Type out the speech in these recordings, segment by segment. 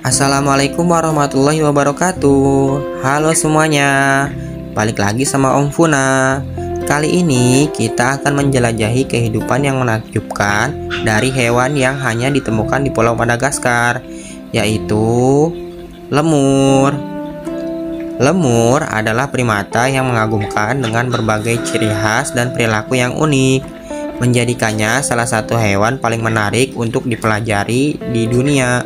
Assalamualaikum warahmatullahi wabarakatuh. Halo semuanya, balik lagi sama Om Funa. Kali ini kita akan menjelajahi kehidupan yang menakjubkan dari hewan yang hanya ditemukan di Pulau Madagaskar, yaitu lemur. Lemur adalah primata yang mengagumkan dengan berbagai ciri khas dan perilaku yang unik, menjadikannya salah satu hewan paling menarik untuk dipelajari di dunia.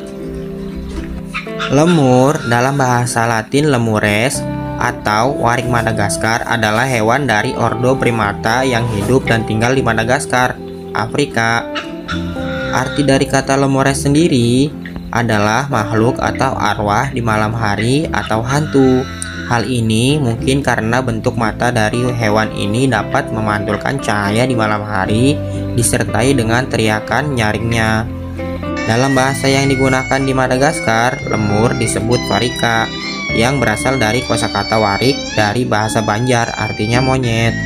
Lemur dalam bahasa Latin lemures atau warik Madagaskar adalah hewan dari ordo primata yang hidup dan tinggal di Madagaskar, Afrika. Arti dari kata lemures sendiri adalah makhluk atau arwah di malam hari atau hantu. Hal ini mungkin karena bentuk mata dari hewan ini dapat memantulkan cahaya di malam hari disertai dengan teriakan nyaringnya. Dalam bahasa yang digunakan di Madagaskar, lemur disebut warika, yang berasal dari kosakata warik dari bahasa Banjar, artinya monyet.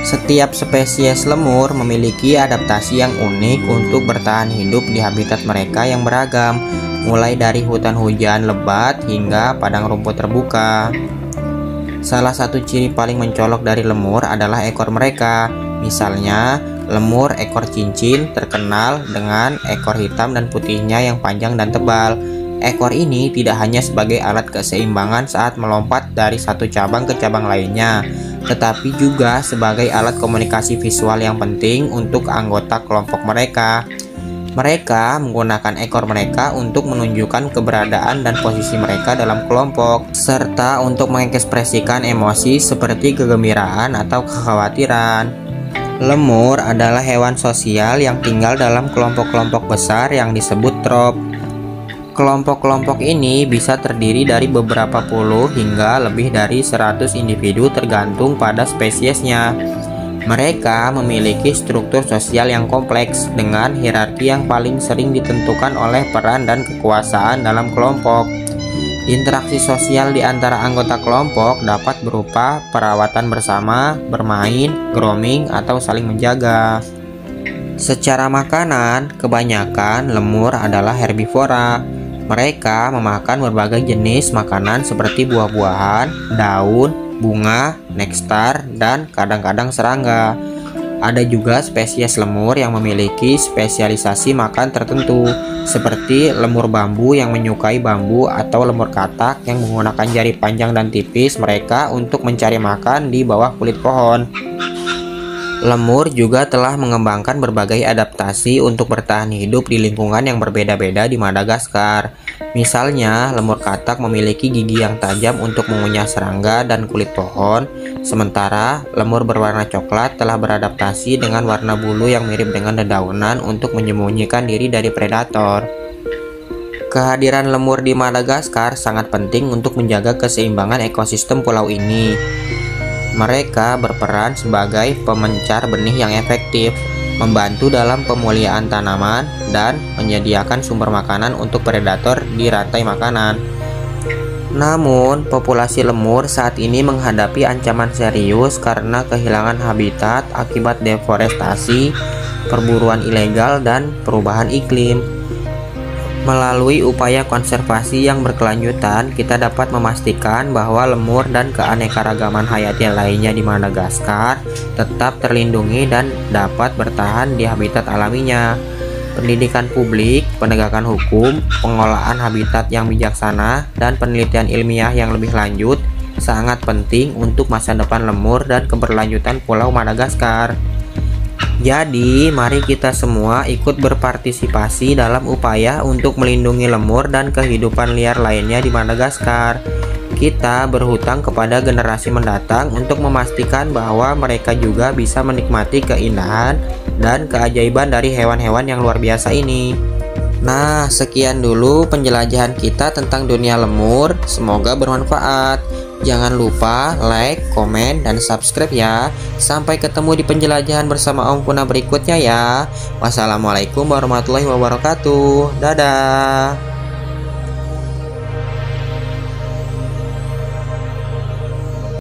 Setiap spesies lemur memiliki adaptasi yang unik untuk bertahan hidup di habitat mereka yang beragam, mulai dari hutan hujan lebat hingga padang rumput terbuka. Salah satu ciri paling mencolok dari lemur adalah ekor mereka. Misalnya, lemur ekor cincin terkenal dengan ekor hitam dan putihnya yang panjang dan tebal. Ekor ini tidak hanya sebagai alat keseimbangan saat melompat dari satu cabang ke cabang lainnya, tetapi juga sebagai alat komunikasi visual yang penting untuk anggota kelompok mereka. Mereka menggunakan ekor mereka untuk menunjukkan keberadaan dan posisi mereka dalam kelompok, serta untuk mengekspresikan emosi seperti kegembiraan atau kekhawatiran. Lemur adalah hewan sosial yang tinggal dalam kelompok-kelompok besar yang disebut trop. Kelompok-kelompok ini bisa terdiri dari beberapa puluh hingga lebih dari 100 individu tergantung pada spesiesnya. Mereka memiliki struktur sosial yang kompleks dengan hierarki yang paling sering ditentukan oleh peran dan kekuasaan dalam kelompok. Interaksi sosial di antara anggota kelompok dapat berupa perawatan bersama, bermain, grooming, atau saling menjaga. Secara makanan, kebanyakan lemur adalah herbivora. Mereka memakan berbagai jenis makanan seperti buah-buahan, daun, bunga, nektar, dan kadang-kadang serangga. Ada juga spesies lemur yang memiliki spesialisasi makan tertentu, seperti lemur bambu yang menyukai bambu atau lemur katak yang menggunakan jari panjang dan tipis mereka untuk mencari makan di bawah kulit pohon. Lemur juga telah mengembangkan berbagai adaptasi untuk bertahan hidup di lingkungan yang berbeda-beda di Madagaskar. Misalnya, lemur katak memiliki gigi yang tajam untuk mengunyah serangga dan kulit pohon, sementara lemur berwarna coklat telah beradaptasi dengan warna bulu yang mirip dengan dedaunan untuk menyembunyikan diri dari predator. Kehadiran lemur di Madagaskar sangat penting untuk menjaga keseimbangan ekosistem pulau ini. Mereka berperan sebagai pemencar benih yang efektif, membantu dalam pemulihan tanaman, dan menyediakan sumber makanan untuk predator di rantai makanan. Namun, populasi lemur saat ini menghadapi ancaman serius karena kehilangan habitat akibat deforestasi, perburuan ilegal, dan perubahan iklim. Melalui upaya konservasi yang berkelanjutan, kita dapat memastikan bahwa lemur dan keanekaragaman hayati lainnya di Madagaskar tetap terlindungi dan dapat bertahan di habitat alaminya. Pendidikan publik, penegakan hukum, pengolahan habitat yang bijaksana, dan penelitian ilmiah yang lebih lanjut sangat penting untuk masa depan lemur dan keberlanjutan Pulau Madagaskar. Jadi, mari kita semua ikut berpartisipasi dalam upaya untuk melindungi lemur dan kehidupan liar lainnya di Madagaskar. Kita berhutang kepada generasi mendatang untuk memastikan bahwa mereka juga bisa menikmati keindahan dan keajaiban dari hewan-hewan yang luar biasa ini. Nah, sekian dulu penjelajahan kita tentang dunia lemur. Semoga bermanfaat. Jangan lupa like, komen, dan subscribe ya. Sampai ketemu di penjelajahan bersama Om Funa berikutnya ya. Wassalamualaikum warahmatullahi wabarakatuh. Dadah.